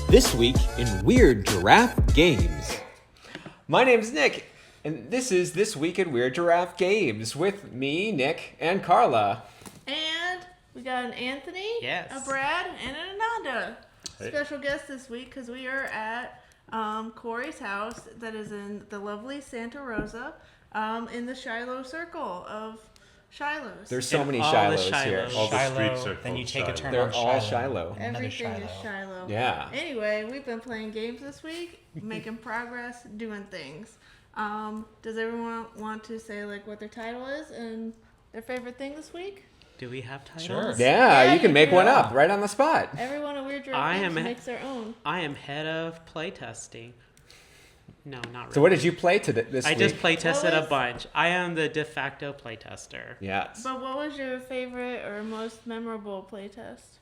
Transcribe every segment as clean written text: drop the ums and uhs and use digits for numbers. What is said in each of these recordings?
This week in Weird Giraffe Games. My name's Nick, and this is This Week in Weird Giraffe Games with me, Nick, and Carla. And we got an Anthony, Yes. a Brad, and an Ananda. Hey. Special guest this week because we are at Corey's house that is in the lovely Santa Rosa in the Shiloh circle of Shilohs. There's so And many all the Shilohs Shilohs. here. All the streets Shiloh, are then you called take a Shiloh. turn They're on all Shiloh. Shiloh. Another Everything is Shiloh. Shiloh. Yeah. Anyway, we've been playing games this week, making progress, doing things. Does everyone want to say like what their title is and their favorite thing this week? Do we have titles? Sure. Yeah, Yeah, you can you make do. one up right on the spot. Everyone at Weird Giraffe I Games am- makes their own. I am head of playtesting. No, not really. So what did you play this I week? just playtested What a was- bunch. I am the de facto playtester. Yes. But what was your favorite or most memorable playtest?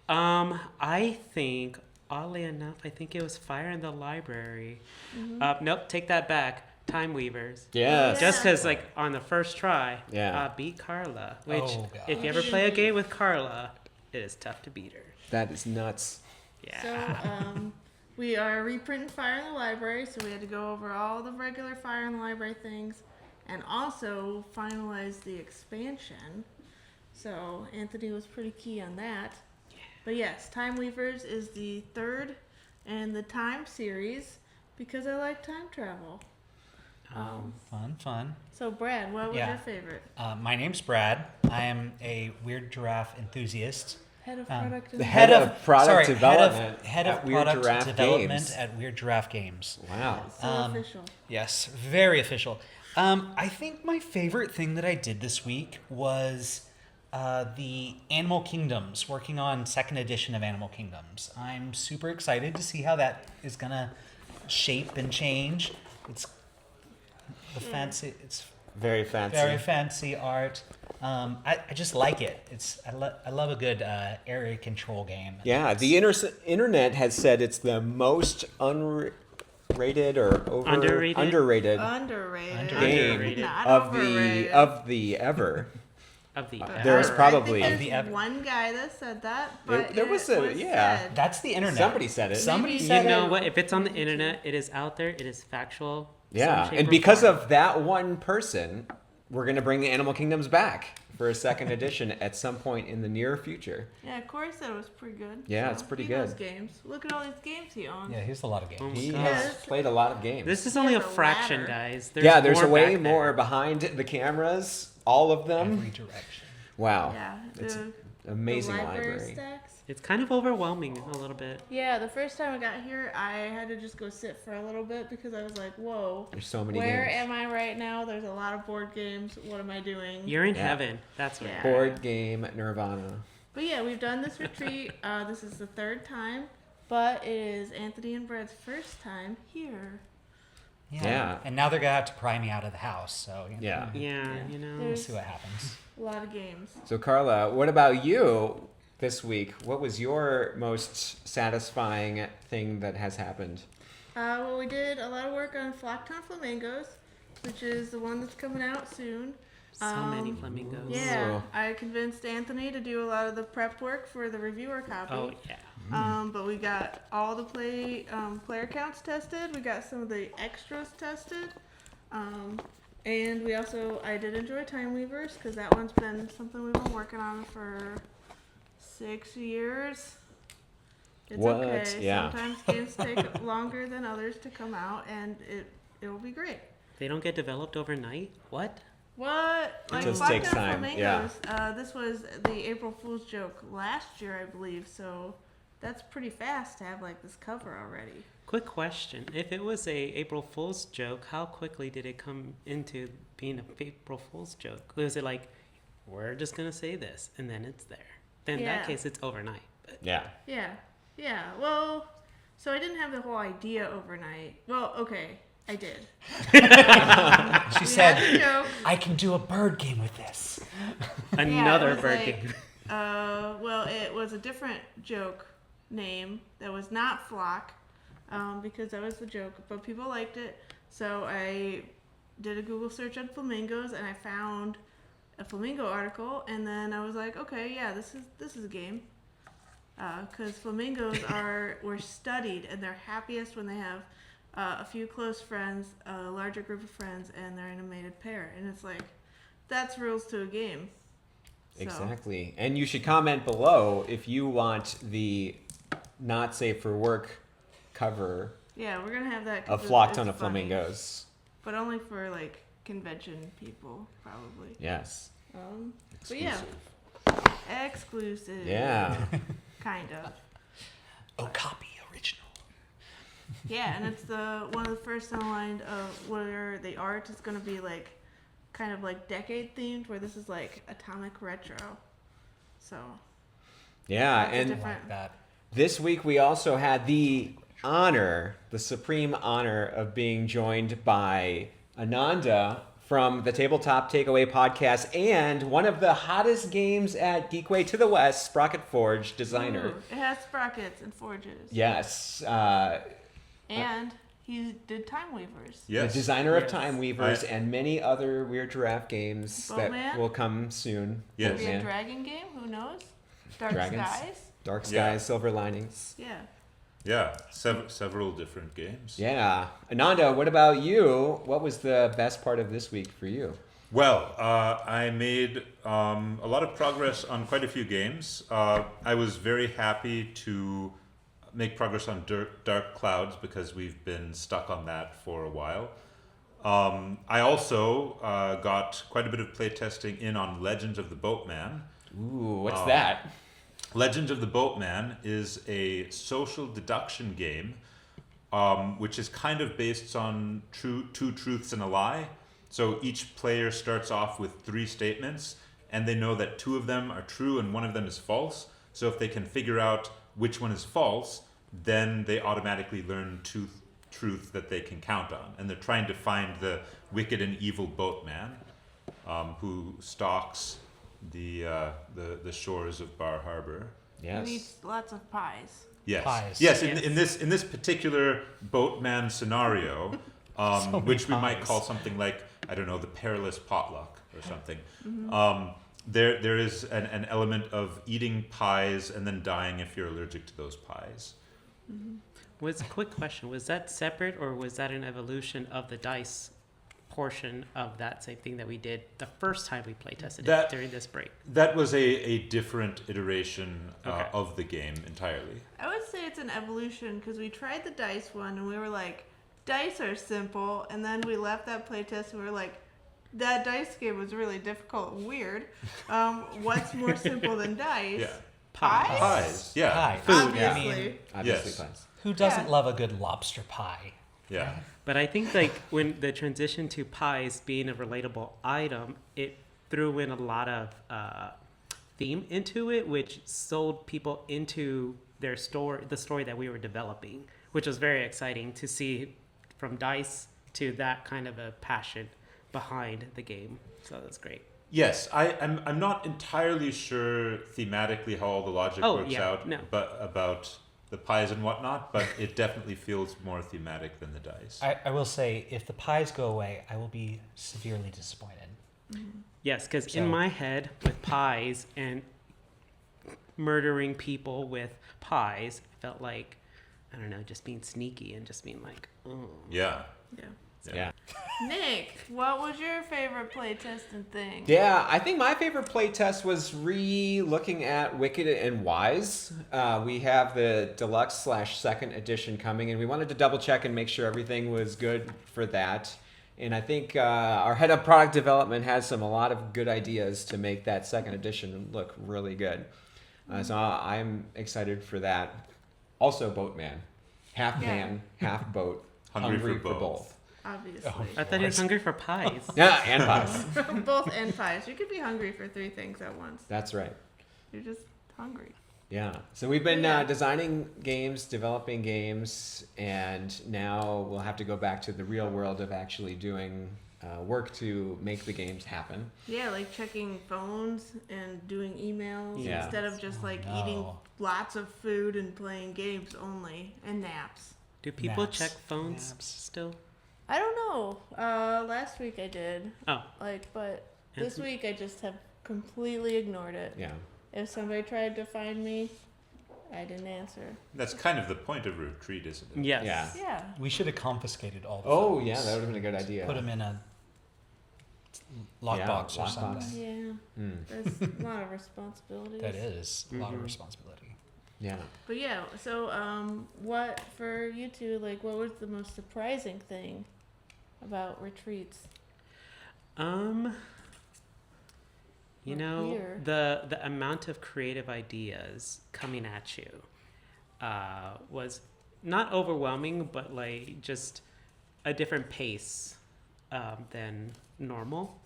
I think, oddly enough, I think it was Fire in the Library. Mm-hmm. Nope, take that back. Time Weavers. Yes. Yeah. Just because, like, on the first try, Yeah. beat Carla. Which, Oh, if you gosh. ever play a game with Carla, it is tough to beat her. That is nuts. Yeah. So, we are reprinting Fire in the Library, so we had to go over all the regular Fire in the Library things and also finalize the expansion. So, Anthony was pretty key on that. But yes, Time Weavers is the third in the Time series because I like time travel. Fun. So, Brad, what was Yeah. your favorite? My name's Brad. I am a weird giraffe enthusiast. Head of Um, product The and head of product development Head at of Weird product Giraffe development Games. at Weird Giraffe Games. Wow. so official. Yes, very official. I think my favorite thing that I did this week was the Animal Kingdoms, working on second edition of Animal Kingdoms. I'm super excited to see how that is gonna shape and change. It's the fancy. It's Very fancy. very fancy art. I just like it. I love a good area control game. Yeah, the internet has said it's the most unrated or Underrated? Underrated. game Underrated. Not of overrated. the ever. Of the There was I probably- think Of the there's ev- one guy that said that, but There was a- yeah. said. That's the internet. Somebody said it. Somebody Maybe- said You know it. what? If it's on the internet, it is out there. It is factual. Yeah, some shape and or because form. of that one person, we're gonna bring the Animal Kingdoms back for a second edition at some point in the near future. Yeah, Corey said it was pretty good. Yeah, so it's pretty he good. knows games. Look at all these games he owns. Yeah, here's a lot of games. Oh my He God. has Yes. played a lot of games. This is He only a has a fraction, ladder. guys. There's more way back more there. behind the cameras. All of them. Every direction. Wow, Yeah, it's the amazing library library. stacks. It's kind of overwhelming a little bit. Yeah, the first time I got here, I had to just go sit for a little bit because I was like, "Whoa, There's so many where games. am I right now? There's a lot of board games. What am I doing?" You're in Yeah. heaven. That's right. Yeah. Board game Nirvana. But yeah, we've done this retreat. This is the third time, but it is Anthony and Brad's first time here. Yeah. And now they're gonna have to pry me out of the house. So Yeah. Yeah, Yeah. you know. we'll see what happens. A lot of games. So Carla, what about you this week? What was your most satisfying thing that has happened? Well, we did a lot of work on Flocktown Flamingos, which is the one that's coming out soon. So many flamingos. Yeah, Ooh. I convinced Anthony to do a lot of the prep work for the reviewer copy. Oh, yeah. But we got all the player counts tested. We got some of the extras tested. And we also, I did enjoy Time Weavers because that one's been something we've been working on for 6 years. It's What? okay. Yeah. Sometimes games take longer than others to come out, and it will be great. They don't get developed overnight? What? What? Like just Flocktown takes time, Flamingos, this was the April Fool's joke last year, I believe, so that's pretty fast to have like this cover already. Quick question. If it was a April Fool's joke, how quickly did it come into being a April Fool's joke? Was it like, we're just going to say this, and then it's there? Then in Yeah. that case, it's overnight. But Yeah. Yeah. Well, so I didn't have the whole idea overnight. Well, okay, I did. She We had the said, joke. "I can do a bird game with this." another it was bird like, game. Well, it was a different joke name that was not Flock, because that was the joke, but people liked it. So I did a Google search on flamingos, and I found a flamingo article, and then I was like, okay, yeah, this is a game. because flamingos were studied, and they're happiest when they have a few close friends, a larger group of friends, and they're in a mated pair. And it's like, that's rules to a game. So, Exactly. And you should comment below if you want the not safe for work cover yeah, we're gonna have that. 'Cause of Flock it's Ton of funny, Flamingos. but only for like convention people, probably. Yes. But yeah, exclusive. Yeah. Kind of. Oh, copy original. Yeah, and it's one of the first in line of where the art is going to be like kind of like decade themed, where this is like atomic retro. So Yeah, That's a and different- Like that. this week we also had the supreme honor of being joined by Ananda from the Tabletop Takeaway podcast and one of the hottest games at Geekway to the West, Sprocket Forge designer. Ooh, it has sprockets and forges. Yes, And he did Time Weavers. the designer of Yes. Time Weavers and many other Weird Giraffe games that Boatman? will come soon. Yes. Maybe a Boatman. dragon game? Who knows? Dark Dragons? Skies? Dark Skies, Yeah. Silver Linings. Yeah. Yeah, several different games. Yeah. Ananda, what about you? What was the best part of this week for you? Well, I made a lot of progress on quite a few games. I was very happy to make progress on Dark Clouds because we've been stuck on that for a while. I also got quite a bit of playtesting in on Legends of the Boatman. Ooh, what's that? Legends of the Boatman is a social deduction game, which is kind of based on two truths and a lie. So each player starts off with 3 statements, and they know that 2 of them are true and 1 of them is false. So if they can figure out which one is false, then they automatically learn 2 truths that they can count on. And they're trying to find the wicked and evil boatman who stalks the shores of Bar Harbor. Yes. He needs lots of pies. Yes. Pies. Yes. Yes. In this particular boatman scenario, many which we might pies. call something like, I don't know, the perilous potluck or something. There is an element of eating pies and then dying if you're allergic to those pies. Quick question, was that separate or was that an evolution of the dice portion of that same thing that we did the first time we play tested it during this break? That was a different iteration Okay. of the game entirely. I would say it's an evolution because we tried the dice one and we were like, dice are simple. And then we left that playtest and we were like, that dice game was really difficult and weird. What's more simple than dice? Yeah. Pies? Pies. Yeah. Pie. Food, I Obviously. mean, Obviously, Yes. pies. who doesn't Yeah. love a good lobster pie? Yeah. But I think like when the transition to pies being a relatable item, it threw in a lot of theme into it, which sold people into their story, the story that we were developing, which was very exciting to see from dice to that kind of a passion behind the game. So that's great. Yes, I'm not entirely sure thematically how all the logic Oh, works yeah, out, no. but about the pies and whatnot, but it definitely feels more thematic than the dice. I will say, if the pies go away, I will be severely disappointed. Yes, because So- in my head, with pies and murdering people with pies, I felt like, I don't know, just being sneaky and just being like, oh. Yeah. Yeah. Yeah. Nick, what was your favorite playtesting thing? Yeah, I think my favorite playtest was re-looking at Wicked and Wise. We have the deluxe / second edition coming, and we wanted to double check and make sure everything was good for that. And I think our head of product development has a lot of good ideas to make that second edition look really good. So I'm excited for that. Also, Boatman, half Yeah. man, half boat, Hungry for both. Obviously. Oh. I thought he was hungry for pies. Yeah, and pies. Both and pies. You could be hungry for 3 things at once. That's right. You're just hungry. Yeah. So we've been Yeah. designing games, developing games, and now we'll have to go back to the real world of actually doing work to make the games happen. Yeah, like checking phones and doing emails Yeah. instead of just like no. eating lots of food and playing games only and naps. Do people Naps. check phones Naps. still? I don't know. Last week I did. Oh, But this And- week I just have completely ignored it. Yeah. If somebody tried to find me I didn't answer. That's kind of the point of a retreat, isn't it? Yes. Yeah. Yeah. We should have confiscated all the Oh phones. yeah, that would have been a good idea. Put them in a Yeah, lockbox or lockbox. something. Yeah. Mm. There's a lot of responsibilities. That is a lot of Mhm. responsibility. Yeah. But yeah, so what for you two? Like, what was the most surprising thing about retreats? You Or know, here. the amount of creative ideas coming at you was not overwhelming, but like just a different pace than normal.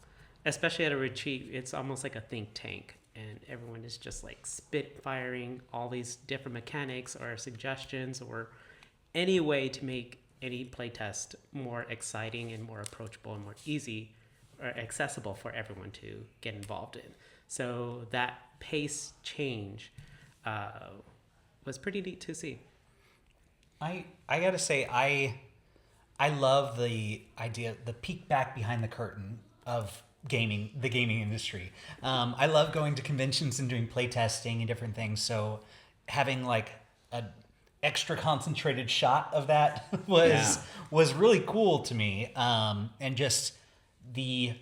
Especially at a retreat, it's almost like a think tank, and everyone is just like spit firing all these different mechanics or suggestions or any way to make any playtest more exciting and more approachable and more easy or accessible for everyone to get involved in. So that pace change was pretty neat to see. I gotta say I love the idea, the peek back behind the curtain of the gaming industry. I love going to conventions and doing playtesting and different things. So having like an extra concentrated shot of that was really cool to me. And just the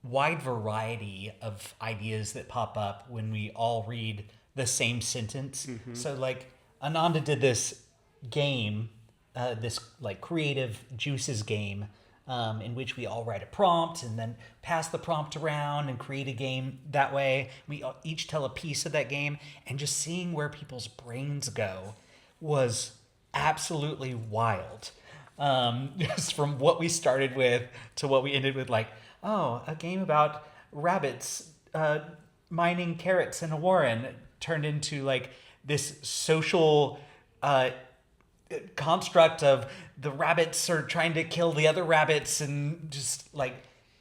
wide variety of ideas that pop up when we all read the same sentence. Mm-hmm. So like Ananda did this game, this like creative juices game, in which we all write a prompt and then pass the prompt around and create a game that way. We each tell a piece of that game, and just seeing where people's brains go was absolutely wild. Just from what we started with to what we ended with, like, oh, a game about rabbits mining carrots in a warren turned into like this social construct of the rabbits are trying to kill the other rabbits, and just like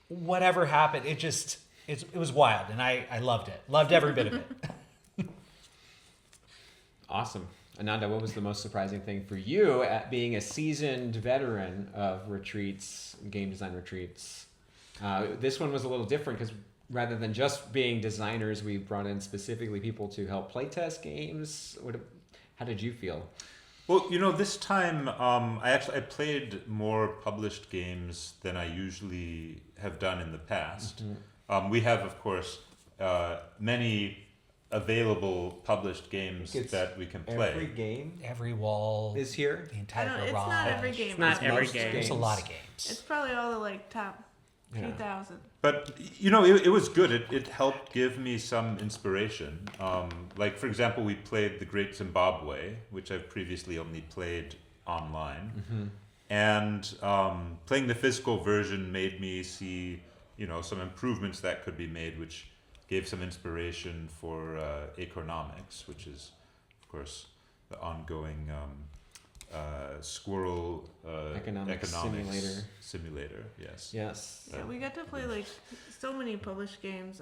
whatever happened, it was wild, and I loved it. Loved every bit of it. Awesome. Ananda, what was the most surprising thing for you at being a seasoned veteran of retreats, game design retreats? This one was a little different because rather than just being designers, we brought in specifically people to help playtest games. How did you feel? Well, this time I played more published games than I usually have done in the past. Mm-hmm. We have, of course, many available published games It's that we can play. Every game Every wall, is here. the entire It's garage. not every game. It's not every most game. There's a games. lot of It's games. probably all the like top Yeah. 2,000. But it was good. It helped give me some inspiration. Like for example, we played The Great Zimbabwe, which I've previously only played online, and playing the physical version made me see some improvements that could be made, which gave some inspiration for Economics, which is of course the ongoing squirrel Economics simulator. Yes. Yes. Yeah, we got to play like so many published games.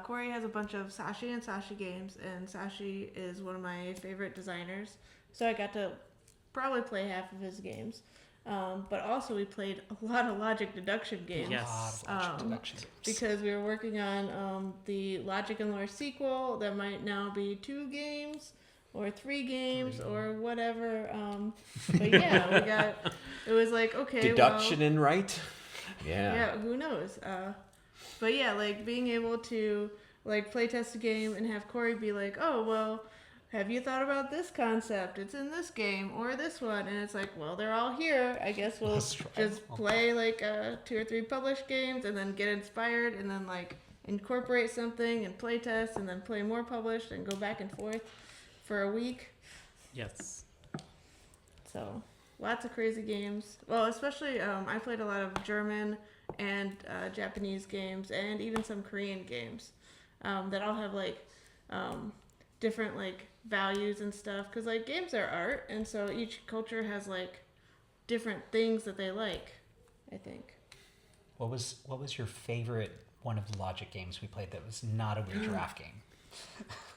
Corey has a bunch of Sashi and Sashi games, and Sashi is one of my favorite designers. So I got to probably play half of his games. But also we played a lot of logic deduction games. Yes. A lot of logic deduction games. Because we were working on the Logic and Lore sequel that might now be 2 games or 3 games or whatever. But yeah, it was like, okay, Deduction well, and right. Yeah. yeah, who knows? But yeah, like being able to like play test a game and have Corey be like, oh, well, have you thought about this concept? It's in this game or this one. And it's like, well, they're all here. I guess we'll Let's try just them. play like 2 or 3 published games and then get inspired and then like incorporate something and play test and then play more published and go back and forth for a week. Yes. So lots of crazy games. Well, especially I played a lot of German and Japanese games and even some Korean games that all have like different like values and stuff, because like games are art, and so each culture has like different things that they like, I think. What was your favorite one of the logic games we played that was not a Weird Giraffe game?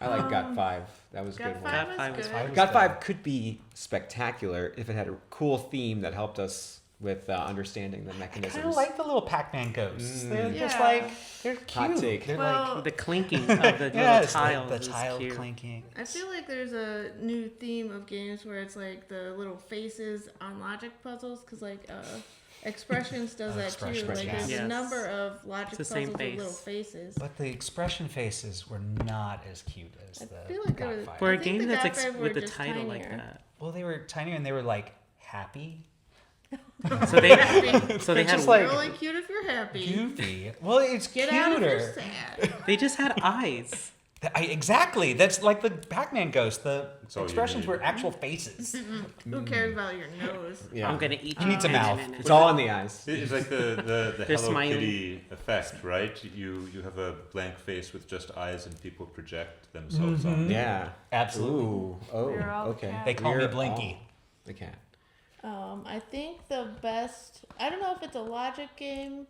I like Got 5. That was a Got good one. 5 Got 5 was was good. fun. Got 5 could be spectacular if it had a cool theme that helped us with understanding the I mechanisms. kind of like the little Pac-Man ghosts. They're just Yeah. like, they're cute. Hot take. They're Well, The clinking of the yes, little tiles the is tile cute. clinking. I feel like there's a new theme of games where it's like the little faces on logic puzzles, because like Expressions does that too. Expressions, Like yeah. there's a Yes. number of logic It's the puzzles same with little face. faces. But the expression faces were not as cute as I the feel like they God were- Fire. For I a think game the that's Godfather were with a just title like tinier. that. Well, they were tinier and they were like happy, So they Happy. so they It's had just like- You're only cute if you're happy. goofy. Well, it's Get cuter. out if you're sad. they just had eyes. Exactly. That's like the Pac-Man ghost. The all you expressions need. were actual faces. Who cares about your nose? Yeah. I'm gonna eat You you. need some mouth. It's all in the eyes. It's like the They're Hello smiling. Kitty effect, right? You have a blank face with just eyes, and people project themselves on it. Yeah. Absolutely. Ooh. Oh. We're all the Okay. cat. They call me We're Blinky. all the cat. I think the best. I don't know if it's a logic game.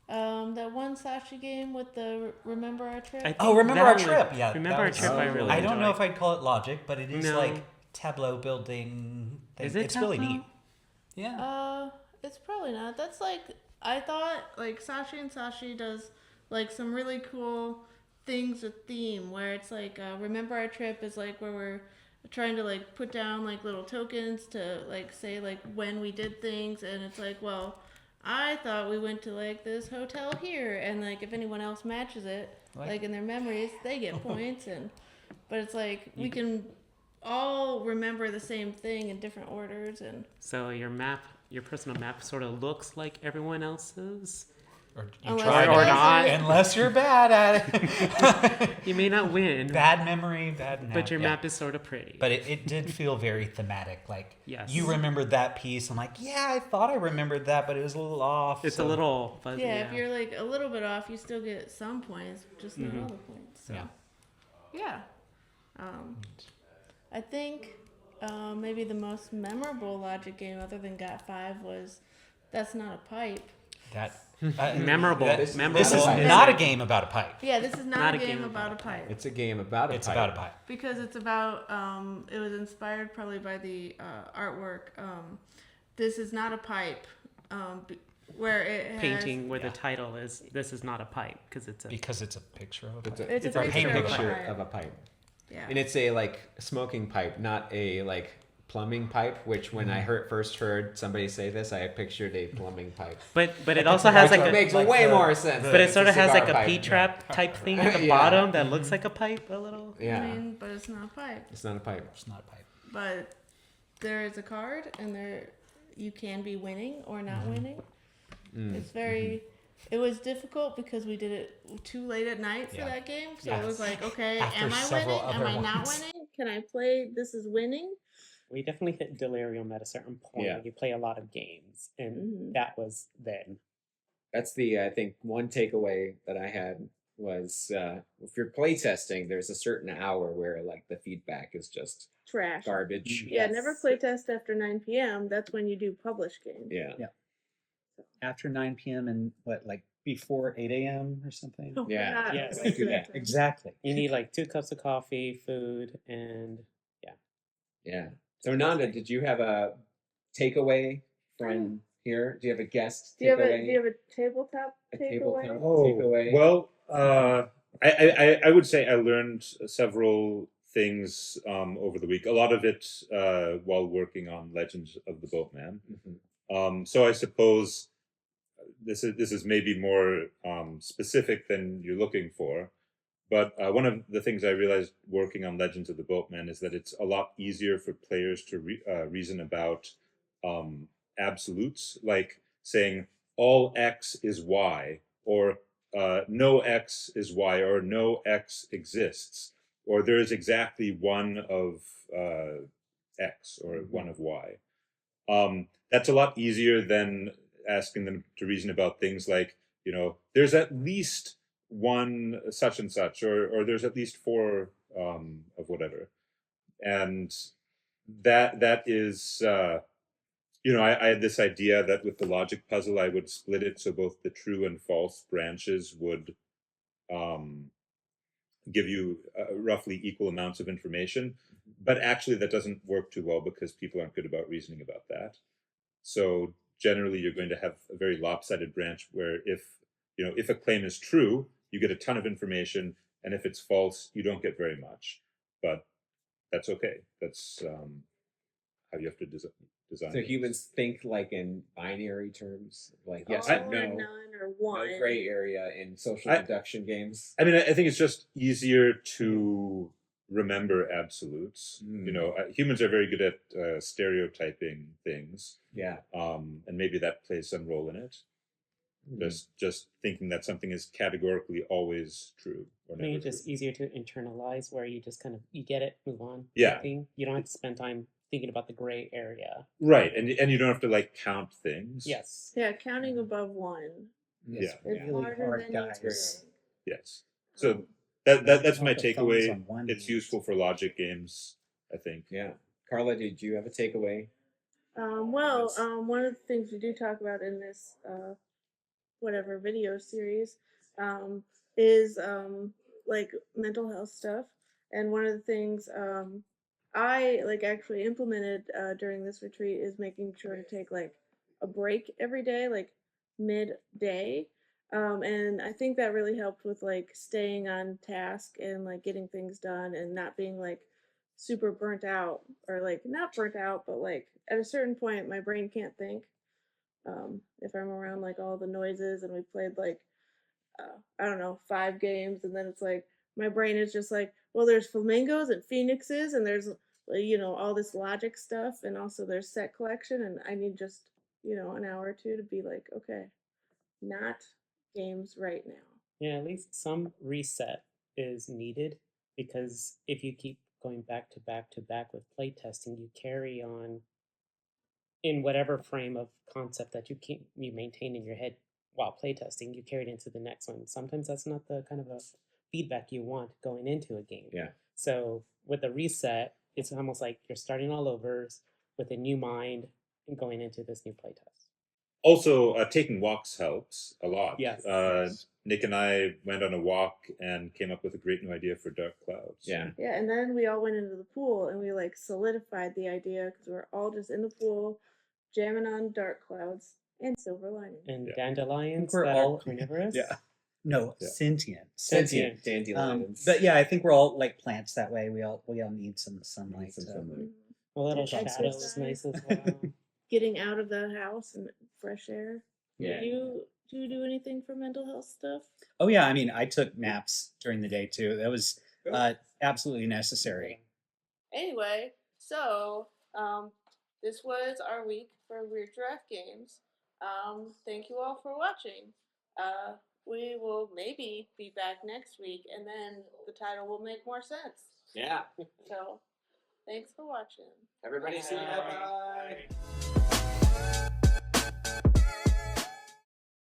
That one Sashi game with the Remember Our Trip. I Oh, think Remember that Our one- Trip. Yeah, Remember that Our was- Trip. I really. I don't know enjoyed. if I'd call it logic, but it is No. like tableau building. Thing. Is it It's really tableau? neat. Yeah. It's probably not. That's like I thought. Like Sashi and Sashi does like some really cool things with theme where it's like Remember Our Trip is like where we're trying to like put down like little tokens to like say like when we did things, and it's like, well, I thought we went to like this hotel here, and like if anyone else matches it like in their memories, they get points. And but it's like we can all remember the same thing in different orders. And So your map, your personal map, sort of looks like everyone else's. Or you Unless try it or doesn't. not. Unless you're bad at it. You may not win, Bad memory, bad map. but your yeah. map is sort of pretty. But it did feel very thematic. Like, Yes. you remembered that piece. I'm like, yeah, I thought I remembered that, but it was a little off. it's so- a little fuzzy. yeah, if you're like a little bit off, you still get some points, just not all the points. So Yeah. yeah. I think maybe the most memorable logic game other than Got 5 was That's Not a Pipe. That Memorable. Memorable. This is Memorable. not a game about a pipe. Yeah, this is not, a game about a pipe. It's a game about a It's pipe. about a pipe. Because it's about it was inspired probably by the artwork. This is not a pipe, where it has Painting where Yeah. the title is "This is not a pipe" because it's a. Because it's a picture of a It's pipe. a, It's a it's a picture of a picture pipe. of a pipe. Yeah. And it's a like smoking pipe, not a like plumbing pipe. Which when I first heard somebody say this, I pictured a plumbing pipe. But it also has like Which a. makes like way the- more sense. But it It's sort a of has cigar like a pipe. P-trap type thing at the Yeah. bottom that looks like a pipe a little. Yeah, I mean, but it's not a pipe. it's not a pipe. It's not a pipe. But there is a card, and there you can be winning or not winning. It's very. It was difficult because we did it too late at night for Yeah. that game. So Yes. it was like, okay, After am I several winning? Am other I not ones. winning? Can I play? This is winning. We definitely hit delirium at a certain point. Yeah. You play a lot of games, and Mhm. that was then. That's the I think one takeaway that I had was if you're playtesting, there's a certain hour where like the feedback is just Trash. garbage. Yeah, Yes. never play test after 9 p.m. That's when you do publish games. Yeah. After 9 p.m. and what, like before 8 a.m. or something? Oh my Yeah. God. Yes. I do that. Exactly. You need like 2 cups of coffee, food, and Yeah. So Ananda, did you have a takeaway from here? Do you have a guest Do you have takeaway? a tabletop A takeaway? tabletop? Oh, Takeaway. well, I would say I learned several things over the week. A lot of it while working on Legends of the Boatman. Mhm. So I suppose this is maybe more specific than you're looking for. But one of the things I realized working on Legends of the Boatman is that it's a lot easier for players to reason about absolutes, like saying all X is Y, or no X is Y, or no X exists, or there is exactly one of X or one of Y. That's a lot easier than asking them to reason about things like, there's at least one such and such, or there's at least 4 of whatever. And that is, I had this idea that with the logic puzzle, I would split it so both the true and false branches would give you roughly equal amounts of information. But actually, that doesn't work too well because people aren't good about reasoning about that. So generally you're going to have a very lopsided branch where if a claim is true, you get a ton of information, and if it's false, you don't get very much. But that's okay. That's how you have to design. So humans think like in binary terms, like yes All or or no, none or one. no gray area in social I- deduction games. I mean, I think it's just easier to remember absolutes. Humans are very good at stereotyping things, Yeah. and maybe that plays some role in it. Just thinking that something is categorically always true or I never think it's just true. easier to internalize, where you just kind of you get it, move on. Yeah. Thing. You don't have to spend time thinking about the gray area. Right, and you don't have to like count things. Yes. Yeah, counting above one. It's Yeah. It's really harder hard, than you guys. think. Yes. So that's Count my the thumbs takeaway. on one It's hand. useful for logic games, I think. Yeah. Carla, did you have a takeaway? One of the things we do talk about in this whatever video series is like mental health stuff, and one of the things I like actually implemented during this retreat is making sure to take like a break every day, like midday. And I think that really helped with like staying on task and like getting things done and not being like super burnt out, or like not burnt out, but like at a certain point my brain can't think if I'm around like all the noises and we played like I don't know 5 games, and then it's like my brain is just like, well, there's flamingos and phoenixes and there's all this logic stuff, and also there's set collection, and I need just an hour or two to be like, okay, not games right now. Yeah, at least some reset is needed, because if you keep going back to back to back with playtesting, you carry on in whatever frame of concept that you maintain in your head while playtesting. You carry it into the next one. Sometimes that's not the kind of a feedback you want going into a game. Yeah. So with a reset, it's almost like you're starting all over with a new mind and going into this new playtest. Also, taking walks helps a lot. Yes. Nick and I went on a walk and came up with a great new idea for dark clouds. Yeah. Yeah, and then we all went into the pool and we like solidified the idea because we're all just in the pool, jamming on dark clouds and silver linings. And Yeah. dandelions we're that all- are carnivorous. Yeah. No, Yeah. sentient. Sentient. Dandelions. But yeah, I think we're all like plants that way. We all need some sunlight. Some to- sunlight. A little And shadow is exercise. nice as well. Getting out of the house and fresh air. Yeah. Do you do anything for mental health stuff? Oh yeah, I mean, I took naps during the day too. That was absolutely necessary. Anyway, so this was our week for Weird Giraffe Games. Thank you all for watching. We will maybe be back next week, and then the title will make more sense. Yeah. So, thanks for watching. Everybody see ya. Bye.